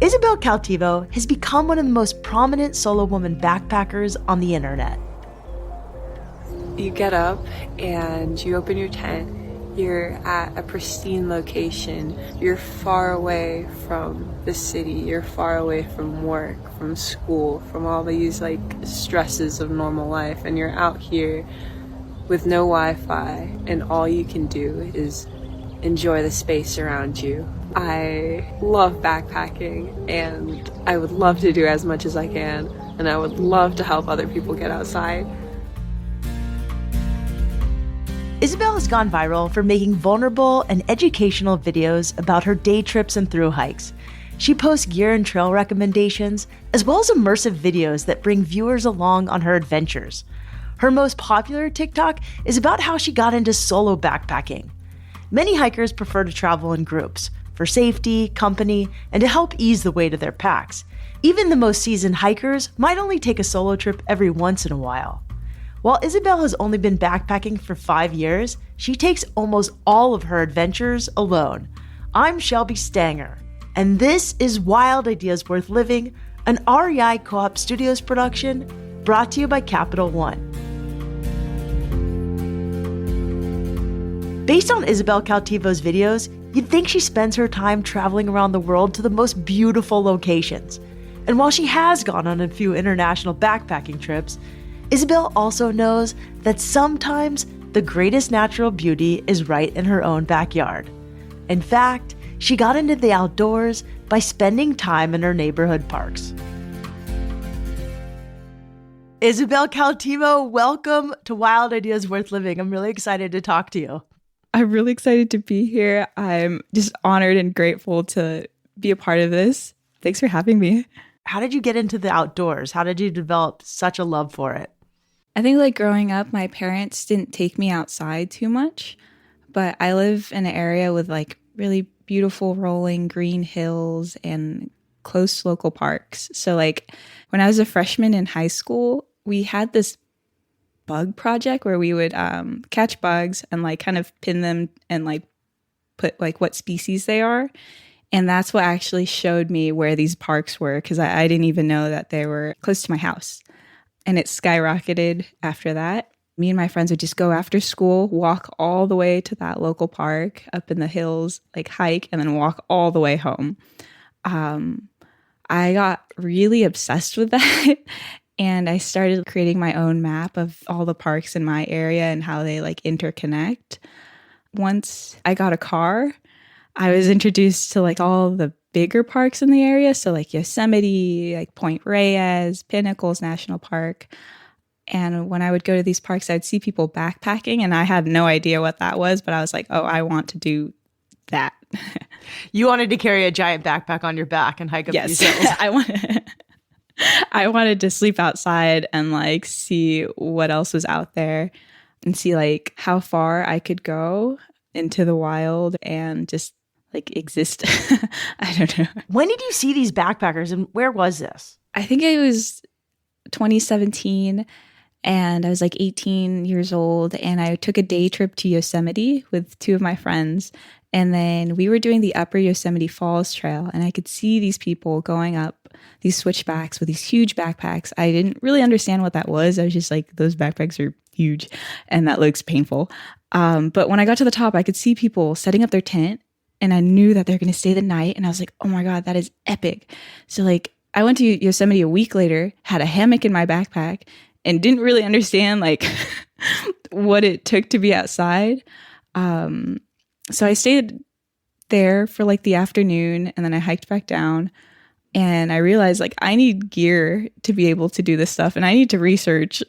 Isabel Cautivo has become one of the most prominent solo woman backpackers on the internet. You get up and you open your tent. You're at a pristine location. You're far away from the city. You're far away from work, from school, from all these stresses of normal life. And you're out here with no Wi-Fi, and all you can do is enjoy the space around you. I love backpacking, and I would love to do as much as I can, and I would love to help other people get outside. Isabel has gone viral for making vulnerable and educational videos about her day trips and thru hikes. She posts gear and trail recommendations, as well as immersive videos that bring viewers along on her adventures. Her most popular TikTok is about how she got into solo backpacking. Many hikers prefer to travel in groups for safety, company, and to help ease the weight of their packs. Even the most seasoned hikers might only take a solo trip every once in a while. While Isabel has only been backpacking for 5 years, she takes almost all of her adventures alone. I'm Shelby Stanger, and this is Wild Ideas Worth Living, an REI Co-op Studios production brought to you by Capital One. Based on Isabel Cautivo's videos, you'd think she spends her time traveling around the world to the most beautiful locations. And while she has gone on a few international backpacking trips, Isabel also knows that sometimes the greatest natural beauty is right in her own backyard. In fact, she got into the outdoors by spending time in her neighborhood parks. Isabel Cautivo, welcome to Wild Ideas Worth Living. I'm really excited to talk to you. I'm really excited to be here. I'm just honored and grateful to be a part of this. Thanks for having me. How did you get into the outdoors? How did you develop such a love for it? I think growing up, my parents didn't take me outside too much, but I live in an area with really beautiful rolling green hills and close local parks. So when I was a freshman in high school, we had this bug project where we would catch bugs and kind of pin them and put what species they are. And that's what actually showed me where these parks were, because I didn't even know that they were close to my house. And it skyrocketed after that. Me and my friends would just go after school, walk all the way to that local park up in the hills, hike, and then walk all the way home. I got really obsessed with that. And I started creating my own map of all the parks in my area and how they interconnect. Once I got a car, I was introduced to all the bigger parks in the area. So Yosemite, Point Reyes, Pinnacles National Park. And when I would go to these parks, I'd see people backpacking, and I had no idea what that was, but I was like, oh, I want to do that. You wanted to carry a giant backpack on your back and hike up these hills. Yes, I wanted to sleep outside and see what else was out there and see how far I could go into the wild and just exist. I don't know. When did you see these backpackers, and where was this? I think it was 2017, and I was 18 years old, and I took a day trip to Yosemite with 2 of my friends. And then we were doing the Upper Yosemite Falls Trail, and I could see these people going up these switchbacks with these huge backpacks. I didn't really understand what that was. I was just those backpacks are huge, and that looks painful. But when I got to the top, I could see people setting up their tent, and I knew that they're going to stay the night. And I was like, oh my God, that is epic. So I went to Yosemite a week later, had a hammock in my backpack, and didn't really understand what it took to be outside. So I stayed there for the afternoon, and then I hiked back down, and I realized I need gear to be able to do this stuff, and I need to research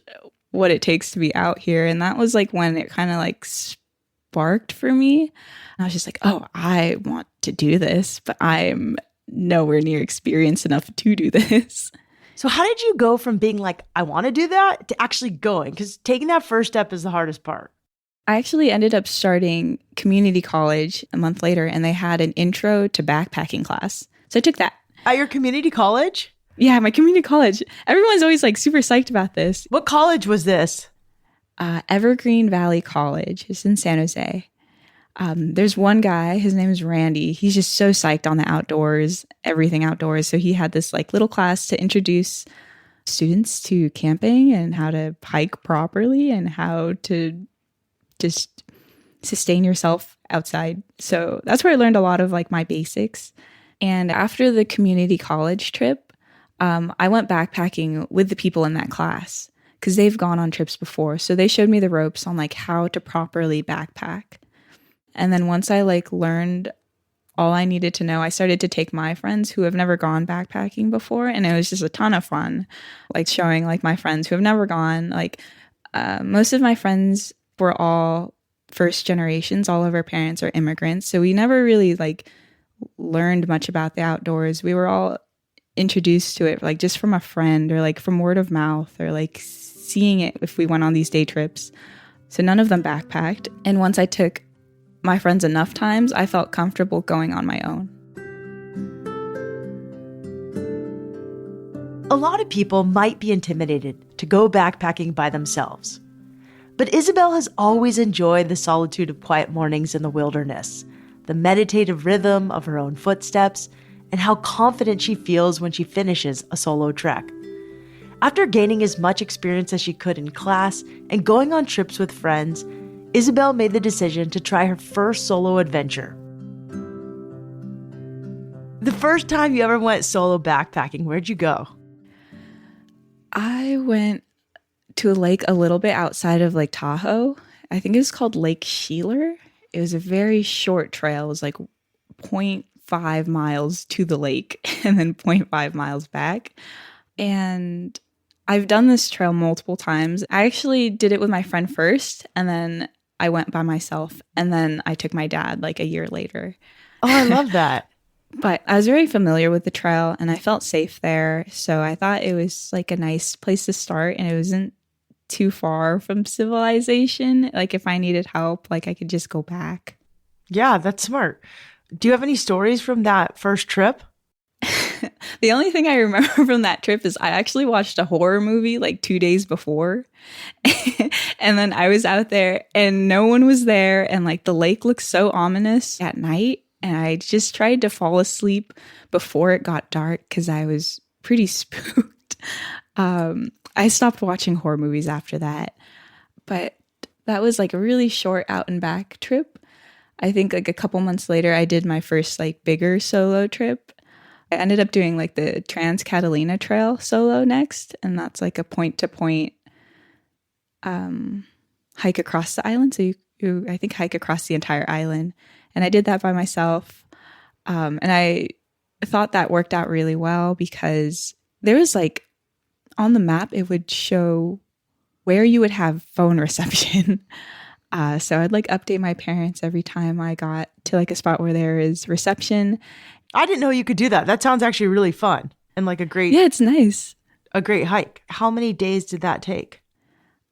what it takes to be out here. And that was when it kind of sparked for me. And I was just oh, I want to do this, but I'm nowhere near experienced enough to do this. So how did you go from being I want to do that to actually going? Because taking that first step is the hardest part. I actually ended up starting community college a month later, and they had an intro to backpacking class. So I took that. At your community college? Yeah, my community college. Everyone's always super psyched about this. What college was this? Evergreen Valley College. It's in San Jose. There's one guy, his name is Randy. He's just so psyched on the outdoors, everything outdoors. So he had this like little class to introduce students to camping and how to hike properly and how to just sustain yourself outside. So that's where I learned a lot of like my basics. And after the community college trip, I went backpacking with the people in that class because they've gone on trips before. So they showed me the ropes on like how to properly backpack. And then once I like learned all I needed to know, I started to take my friends who have never gone backpacking before. And it was just a ton of fun, like showing like my friends who have never gone. Like most of my friends were all first generations. All of our parents are immigrants. So we never really like learned much about the outdoors. We were all introduced to it like just from a friend or like from word of mouth or like seeing it if we went on these day trips. So none of them backpacked. And once I took my friends enough times, I felt comfortable going on my own. A lot of people might be intimidated to go backpacking by themselves. But Isabel has always enjoyed the solitude of quiet mornings in the wilderness, the meditative rhythm of her own footsteps, and how confident she feels when she finishes a solo trek. After gaining as much experience as she could in class and going on trips with friends, Isabel made the decision to try her first solo adventure. The first time you ever went solo backpacking, where'd you go? I went to a lake a little bit outside of Lake Tahoe. I think it was called Lake Sheeler. It was a very short trail. It was like 0.5 miles to the lake and then 0.5 miles back. And I've done this trail multiple times. I actually did it with my friend first, and then I went by myself, and then I took my dad like a year later. Oh, I love that. But I was very familiar with the trail, and I felt safe there. So I thought it was like a nice place to start, and it wasn't too far from civilization. Like if I needed help, like I could just go back. Yeah, that's smart. Do you have any stories from that first trip? The only thing I remember from that trip is I actually watched a horror movie like 2 days before. And then I was out there and no one was there. And like the lake looked so ominous at night. And I just tried to fall asleep before it got dark because I was pretty spooked. I stopped watching horror movies after that. But that was like a really short out and back trip. I think like a couple months later, I did my first like bigger solo trip. I ended up doing like the Trans Catalina Trail solo next. And that's like a point to point hike across the island. So you I think hike across the entire island. And I did that by myself. And I thought that worked out really well because there was like on the map, it would show where you would have phone reception. So I'd like update my parents every time I got to like a spot where there is reception. I didn't know you could do that. That sounds actually really fun and like Yeah, it's nice. A great hike. How many days did that take?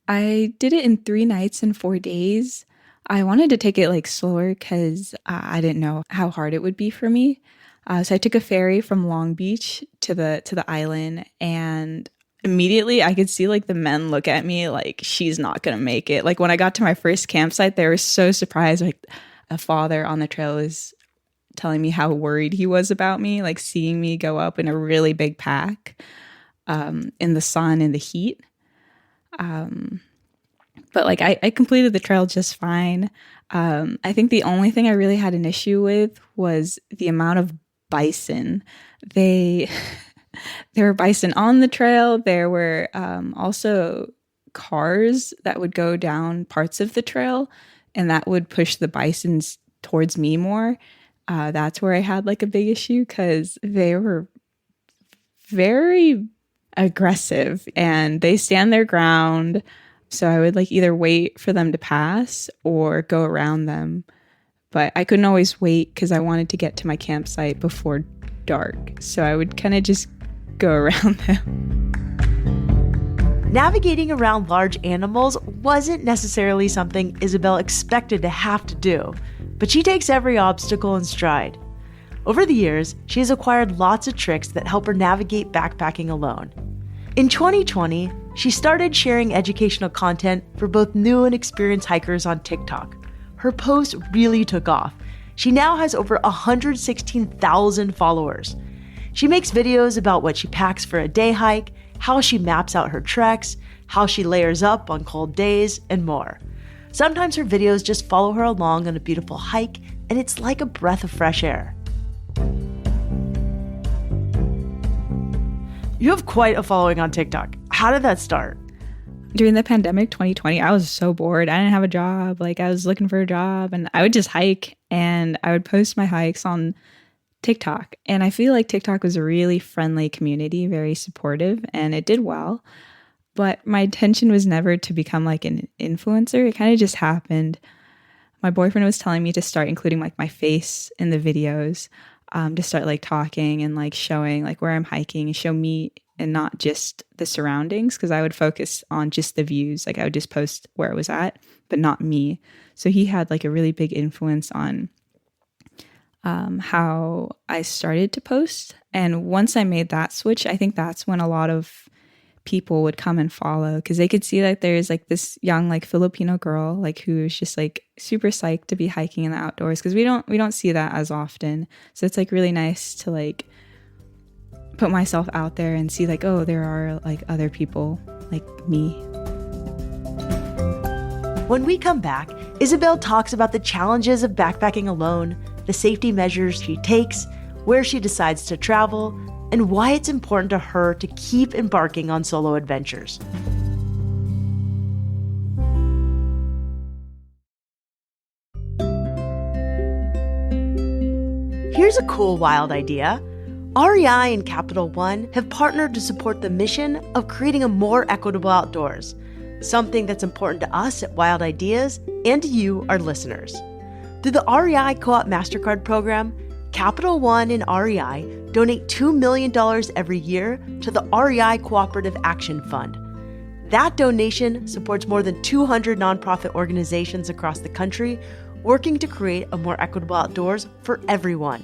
I did it in 3 nights and 4 days. I wanted to take it like slower because I didn't know how hard it would be for me. So I took a ferry from Long Beach to the island, and immediately I could see like the men look at me like she's not gonna make it. Like when I got to my first campsite, they were so surprised. Like a father on the trail was telling me how worried he was about me, like seeing me go up in a really big pack in the sun and the heat. But like I completed the trail just fine. I think the only thing I really had an issue with was the amount of bison. There were bison on the trail. There were also cars that would go down parts of the trail, and that would push the bisons towards me more. That's where I had like a big issue because they were very aggressive and they stand their ground. So I would like either wait for them to pass or go around them. But I couldn't always wait because I wanted to get to my campsite before dark. So I would kind of just go around them. Navigating around large animals wasn't necessarily something Isabel expected to have to do, but she takes every obstacle in stride. Over the years, she has acquired lots of tricks that help her navigate backpacking alone. In 2020, she started sharing educational content for both new and experienced hikers on TikTok. her post really took off. She now has over 116,000 followers. She makes videos about what she packs for a day hike, how she maps out her treks, how she layers up on cold days, and more. Sometimes her videos just follow her along on a beautiful hike, and it's like a breath of fresh air. You have quite a following on TikTok. How did that start? During the pandemic 2020, I was so bored. I didn't have a job. I was looking for a job, and I would just hike, and I would post my hikes on TikTok. And I feel like TikTok was a really friendly community, very supportive, and it did well. But my intention was never to become an influencer. It kind of just happened. My boyfriend was telling me to start including my face in the videos, to start talking and showing where I'm hiking and show me and not just the surroundings, because I would focus on just the views. I would just post where I was at, but not me. So he had a really big influence on how I started to post. And once I made that switch, I think that's when a lot of people would come and follow, because they could see that there's this young Filipino girl who's just super psyched to be hiking in the outdoors, because we don't see that as often. So it's really nice to put myself out there and see oh, there are other people like me. When we come back, Isabel talks about the challenges of backpacking alone, the safety measures she takes, where she decides to travel, and why it's important to her to keep embarking on solo adventures. Here's a cool, wild idea. REI and Capital One have partnered to support the mission of creating a more equitable outdoors, something that's important to us at Wild Ideas and to you, our listeners. Through the REI Co-op MasterCard program, Capital One and REI donate $2 million every year to the REI Cooperative Action Fund. That donation supports more than 200 nonprofit organizations across the country working to create a more equitable outdoors for everyone.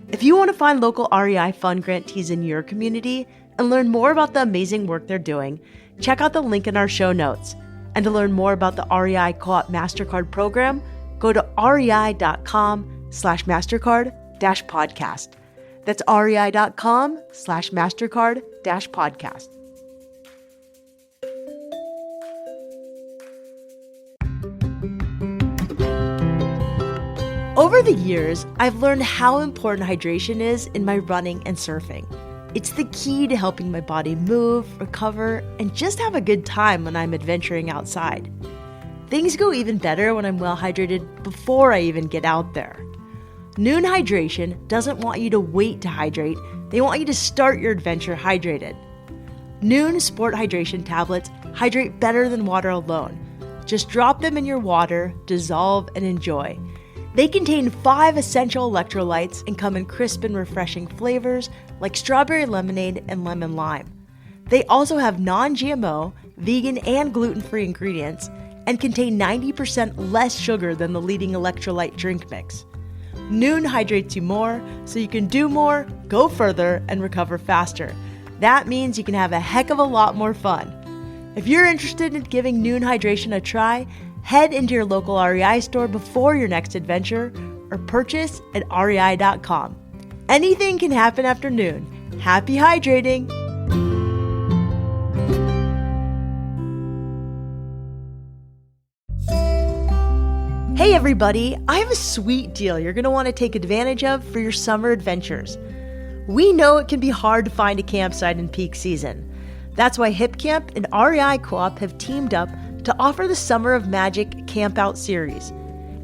If you want to find local REI fund grantees in your community and learn more about the amazing work they're doing, check out the link in our show notes. And to learn more about the REI Co-op MasterCard program, go to rei.com/MasterCard-podcast. That's rei.com/MasterCard-podcast. Over the years, I've learned how important hydration is in my running and surfing. It's the key to helping my body move, recover, and just have a good time when I'm adventuring outside. Things go even better when I'm well hydrated before I even get out there. Noon Hydration doesn't want you to wait to hydrate, they want you to start your adventure hydrated. Noon Sport Hydration tablets hydrate better than water alone. Just drop them in your water, dissolve, and enjoy. They contain 5 essential electrolytes and come in crisp and refreshing flavors like strawberry lemonade and lemon lime. They also have non-GMO, vegan, and gluten-free ingredients and contain 90% less sugar than the leading electrolyte drink mix. Noon hydrates you more, so you can do more, go further, and recover faster. That means you can have a heck of a lot more fun. If you're interested in giving Noon Hydration a try, head into your local REI store before your next adventure or purchase at rei.com. Anything can happen after noon. Happy hydrating! Hey everybody, I have a sweet deal you're going to want to take advantage of for your summer adventures. We know it can be hard to find a campsite in peak season. That's why Hip Camp and REI Co-op have teamed up to offer the Summer of Magic Campout series.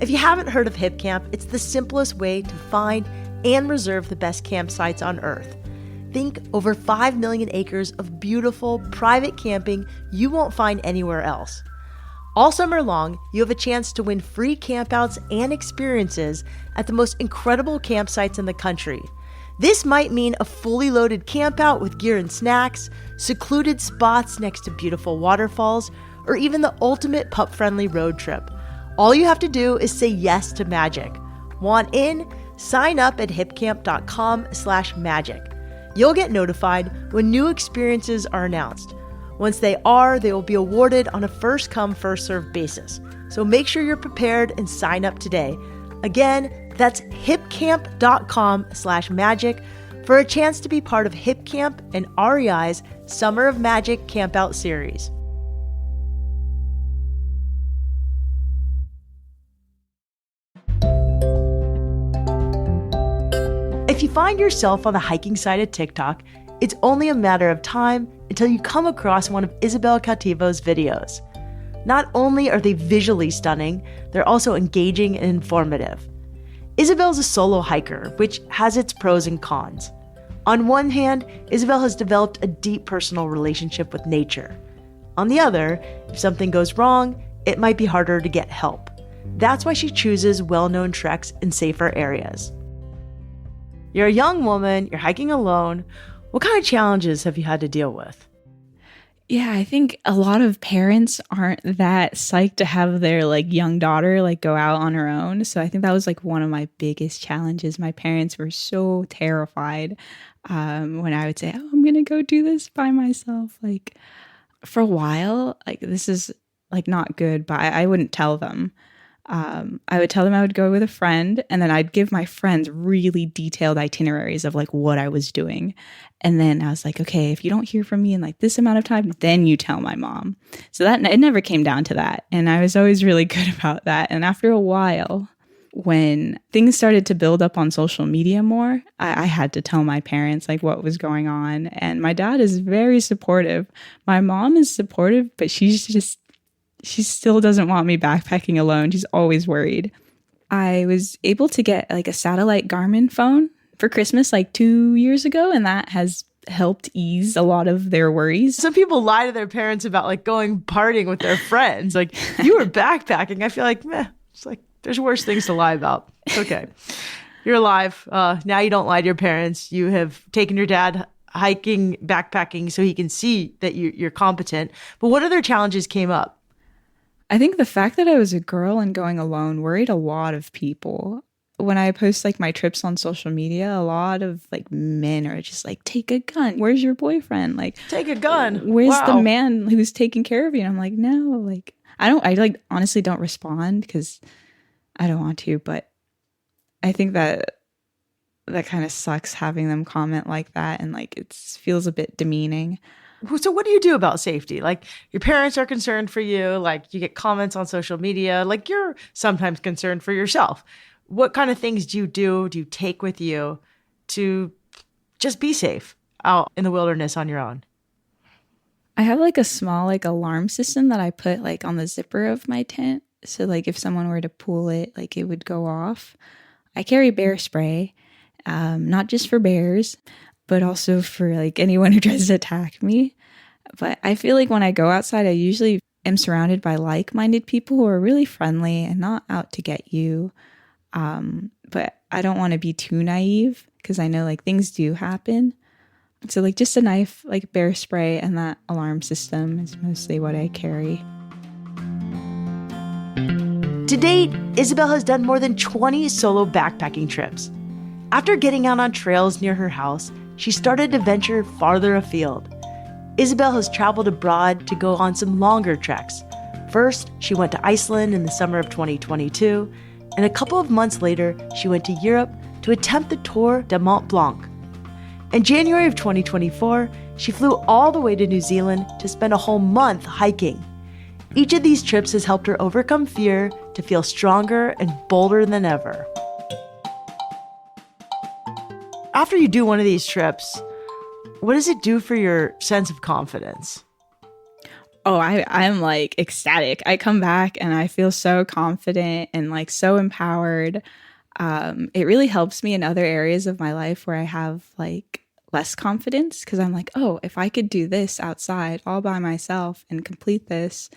If you haven't heard of Hip Camp, it's the simplest way to find and reserve the best campsites on Earth. Think over 5 million acres of beautiful, private camping you won't find anywhere else. All summer long, you have a chance to win free campouts and experiences at the most incredible campsites in the country. This might mean a fully loaded campout with gear and snacks, secluded spots next to beautiful waterfalls, or even the ultimate pup-friendly road trip. All you have to do is say yes to magic. Want in? Sign up at hipcamp.com/magic. You'll get notified when new experiences are announced. Once they will be awarded on a first-come, first-served basis. So make sure you're prepared and sign up today. Again, that's hipcamp.com/magic for a chance to be part of Hip Camp and REI's Summer of Magic Campout series. If you find yourself on the hiking side of TikTok, it's only a matter of time until you come across one of Isabel Cautivo's videos. Not only are they visually stunning, they're also engaging and informative. Isabel's a solo hiker, which has its pros and cons. On one hand, Isabel has developed a deep personal relationship with nature. On the other, if something goes wrong, it might be harder to get help. That's why she chooses well-known treks in safer areas. You're a young woman, you're hiking alone. What kind of challenges have you had to deal with? Yeah, I think a lot of parents aren't that psyched to have their young daughter go out on her own. So I think that was one of my biggest challenges. My parents were so terrified when I would say, "Oh, I'm gonna go do this by myself." For a while, this is not good, but I wouldn't tell them. I would tell them I would go with a friend, and then I'd give my friends really detailed itineraries of what I was doing. And then I was like, okay, if you don't hear from me in this amount of time, then you tell my mom. So that it never came down to that. And I was always really good about that. And after a while, when things started to build up on social media more, I had to tell my parents what was going on. And my dad is very supportive. My mom is supportive, but she still doesn't want me backpacking alone. She's always worried. I was able to get a satellite Garmin phone for Christmas 2 years ago, and that has helped ease a lot of their worries. Some people lie to their parents about going partying with their friends. You were backpacking. I feel meh. It's there's worse things to lie about. It's okay. You're alive. Now you don't lie to your parents. You have taken your dad hiking, backpacking so he can see that you're competent. But what other challenges came up? I think the fact that I was a girl and going alone worried a lot of people. When I post my trips on social media, a lot of men are just take a gun. Where's your boyfriend? Take a gun. Where's the man who's taking care of you? And I'm no, I honestly don't respond because I don't want to, but I think that kind of sucks having them comment like that, and it feels a bit demeaning. So what do you do about safety? Your parents are concerned for you, you get comments on social media, you're sometimes concerned for yourself. What kind of things do you take with you to just be safe out in the wilderness on your own? I have a small alarm system that I put on the zipper of my tent. So if someone were to pull it, it would go off. I carry bear spray, not just for bears, but also for anyone who tries to attack me. But I feel when I go outside, I usually am surrounded by like-minded people who are really friendly and not out to get you. But I don't want to be too naive because I know things do happen. So just a knife, bear spray, and that alarm system is mostly what I carry. To date, Isabel has done more than 20 solo backpacking trips. After getting out on trails near her house, she started to venture farther afield. Isabel has traveled abroad to go on some longer treks. First, she went to Iceland in the summer of 2022, and a couple of months later, she went to Europe to attempt the Tour de Mont Blanc. In January of 2024, she flew all the way to New Zealand to spend a whole month hiking. Each of these trips has helped her overcome fear to feel stronger and bolder than ever. After you do one of these trips, what does it do for your sense of confidence? Oh, I'm ecstatic. I come back and I feel so confident and so empowered. It really helps me in other areas of my life where I have less confidence because I'm oh, if I could do this outside all by myself and complete this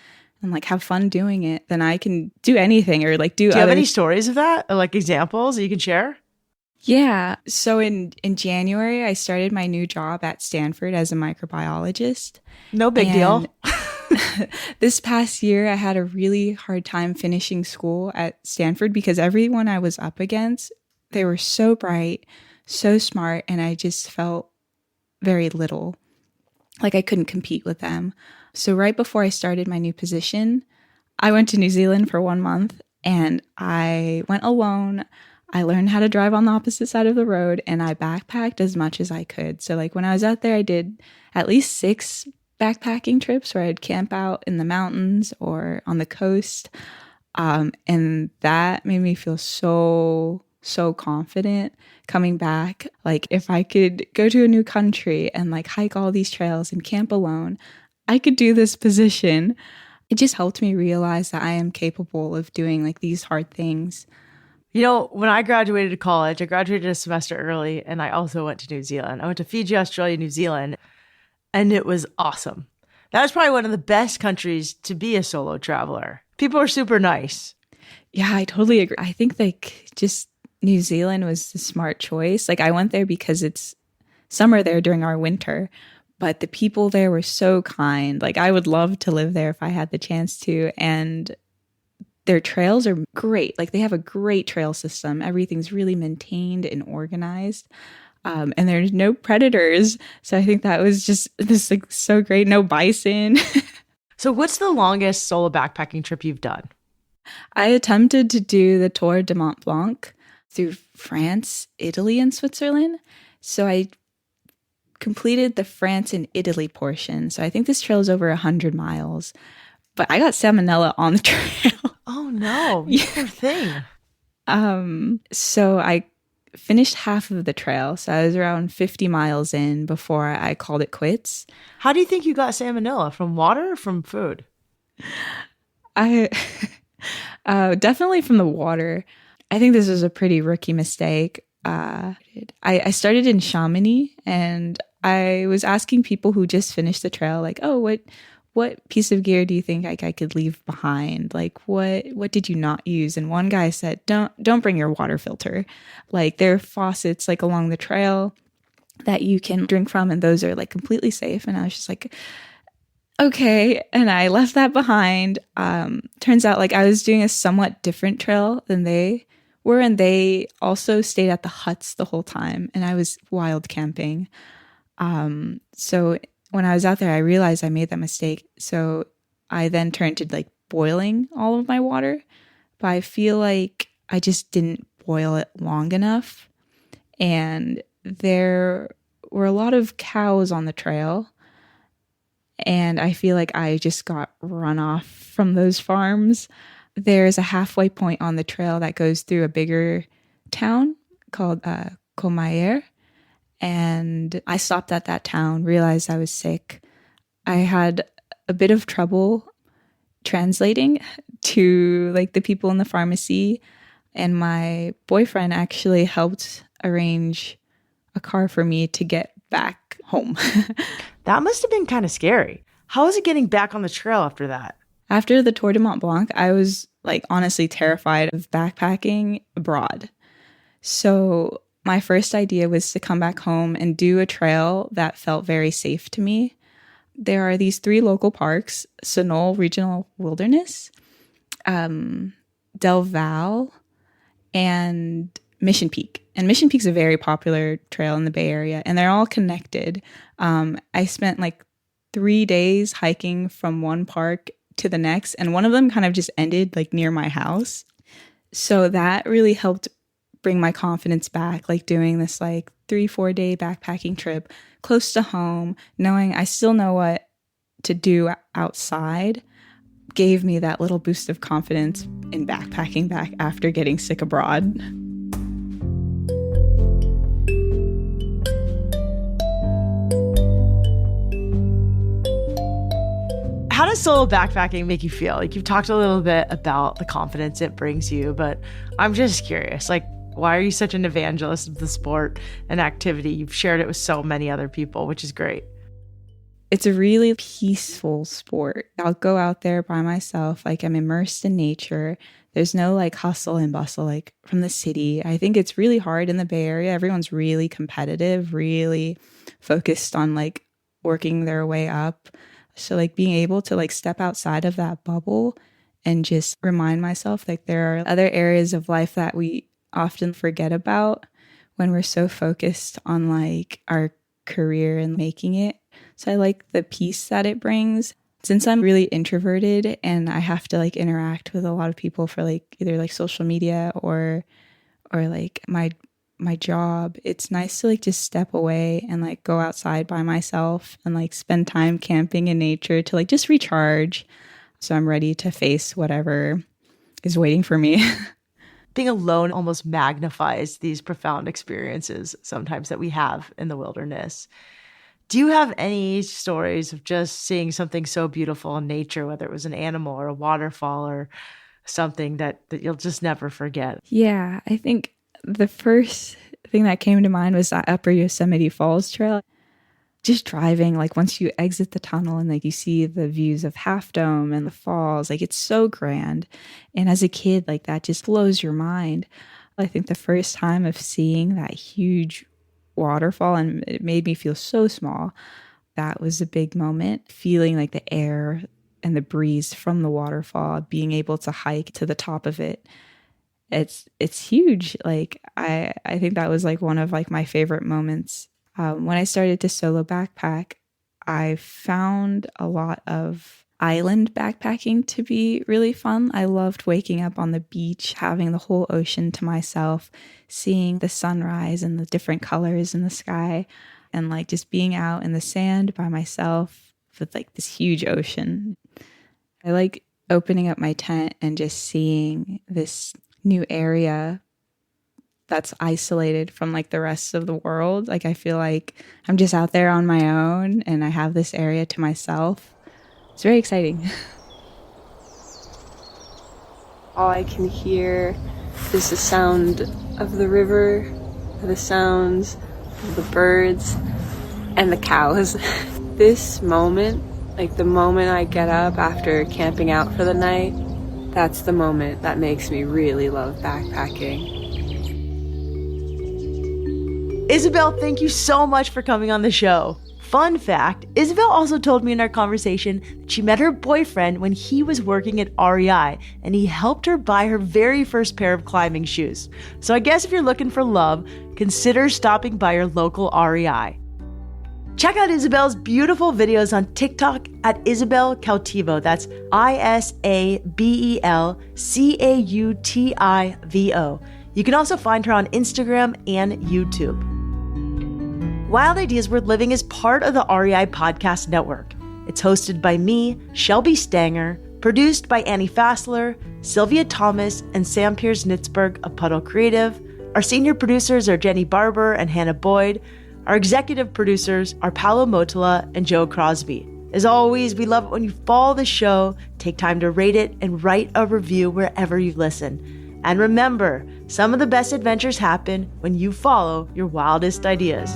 and have fun doing it, then I can do anything or do you have any stories of that? Or examples that you can share? Yeah. So in January, I started my new job at Stanford as a microbiologist. No big deal. This past year, I had a really hard time finishing school at Stanford because everyone I was up against, they were so bright, so smart, and I just felt very little. I couldn't compete with them. So right before I started my new position, I went to New Zealand for 1 month and I went alone. I learned how to drive on the opposite side of the road and I backpacked as much as I could. So like when I was out there, I did at least 6 backpacking trips where I'd camp out in the mountains or on the coast. And that made me feel so confident coming back. Like if I could go to a new country and like hike all these trails and camp alone, I could do this position. It just helped me realize that I am capable of doing like these hard things. You know, when I graduated college, I graduated a semester early and I also went to New Zealand. I went to Fiji, Australia, New Zealand, and it was awesome. That was probably one of the best countries to be a solo traveler. People are super nice. Yeah, I totally agree. I think like just New Zealand was the smart choice. Like I went there because it's summer there during our winter, but the people there were so kind. Like I would love to live there if I had the chance to. And their trails are great. Like they have a great trail system. Everything's really maintained and organized. And there's no predators. So I think that was just this like so great. No bison. So what's the longest solo backpacking trip you've done? I attempted to do the Tour de Mont Blanc through France, Italy, and Switzerland. So I completed the France and Italy portion. So I think this trail is over 100 miles. But I got salmonella on the trail. Oh no, poor thing. So I finished half of the trail. So I was around 50 miles in before I called it quits. How do you think you got salmonella? From water or from food? I definitely from the water. I think this was a pretty rookie mistake. I started in Chamonix and I was asking people who just finished the trail, like, oh, what piece of gear do you think I could leave behind? Like, what did you not use? And one guy said, don't bring your water filter. Like, there are faucets like along the trail that you can drink from, and those are like completely safe. And I was just like, okay. And I left that behind. Turns out like I was doing a somewhat different trail than they were, and they also stayed at the huts the whole time, and I was wild camping. So when I was out there, I realized I made that mistake. So I then turned to like boiling all of my water, but I feel like I just didn't boil it long enough. And there were a lot of cows on the trail. And I feel like I just got run off from those farms. There's a halfway point on the trail that goes through a bigger town called Comayer. And I stopped at that town, realized I was sick. I had a bit of trouble translating to like the people in the pharmacy. And my boyfriend actually helped arrange a car for me to get back home. That must have been kind of scary. How was it getting back on the trail after that? After the Tour de Mont Blanc, I was like honestly terrified of backpacking abroad. So my first idea was to come back home and do a trail that felt very safe to me. There are these 3 local parks, Sunol Regional Wilderness, Del Val, and Mission Peak. And Mission Peak's a very popular trail in the Bay Area, and they're all connected. I spent like 3 days hiking from one park to the next, and one of them kind of just ended like near my house. So that really helped bring my confidence back, like doing this like 3-4 day backpacking trip close to home, knowing I still know what to do outside, gave me that little boost of confidence in backpacking back after getting sick abroad. How does solo backpacking make you feel? Like you've talked a little bit about the confidence it brings you, but I'm just curious, like, why are you such an evangelist of the sport and activity? You've shared it with so many other people, which is great. It's a really peaceful sport. I'll go out there by myself, like I'm immersed in nature. There's no like hustle and bustle like from the city. I think it's really hard in the Bay Area. Everyone's really competitive, really focused on like working their way up. So like being able to like step outside of that bubble and just remind myself like there are other areas of life that we often forget about when we're so focused on like our career and making it. So I like the peace that it brings. Since I'm really introverted and I have to like interact with a lot of people for like either like social media or like my job, it's nice to like just step away and like go outside by myself and like spend time camping in nature to like just recharge. So I'm ready to face whatever is waiting for me. Being alone almost magnifies these profound experiences sometimes that we have in the wilderness. Do you have any stories of just seeing something so beautiful in nature, whether it was an animal or a waterfall or something that you'll just never forget? Yeah, I think the first thing that came to mind was that Upper Yosemite Falls Trail. Just driving, like once you exit the tunnel and like you see the views of Half Dome and the falls, like it's so grand. And as a kid, like that just blows your mind. I think the first time of seeing that huge waterfall, and it made me feel so small, that was a big moment. Feeling like the air and the breeze from the waterfall, being able to hike to the top of it. It's huge. Like I think that was like one of like my favorite moments. When I started to solo backpack, I found a lot of island backpacking to be really fun. I loved waking up on the beach, having the whole ocean to myself, seeing the sunrise and the different colors in the sky, and like just being out in the sand by myself with like this huge ocean. I like opening up my tent and just seeing this new area that's isolated from like the rest of the world. Like I feel like I'm just out there on my own and I have this area to myself. It's very exciting. All I can hear is the sound of the river, the sounds of the birds, and the cows. This moment, like the moment I get up after camping out for the night, that's the moment that makes me really love backpacking. Isabel, thank you so much for coming on the show. Fun fact, Isabel also told me in our conversation that she met her boyfriend when he was working at REI and he helped her buy her very first pair of climbing shoes. So I guess if you're looking for love, consider stopping by your local REI. Check out Isabel's beautiful videos on TikTok at Isabel Cautivo. That's ISABEL CAUTIVO. You can also find her on Instagram and YouTube. Wild Ideas Worth Living is part of the REI Podcast Network. It's hosted by me, Shelby Stanger, produced by Annie Fassler, Sylvia Thomas, and Sam Piers-Nitzberg of Puddle Creative. Our senior producers are Jenny Barber and Hannah Boyd. Our executive producers are Paolo Motola and Joe Crosby. As always, we love it when you follow the show, take time to rate it, and write a review wherever you listen. And remember, some of the best adventures happen when you follow your wildest ideas.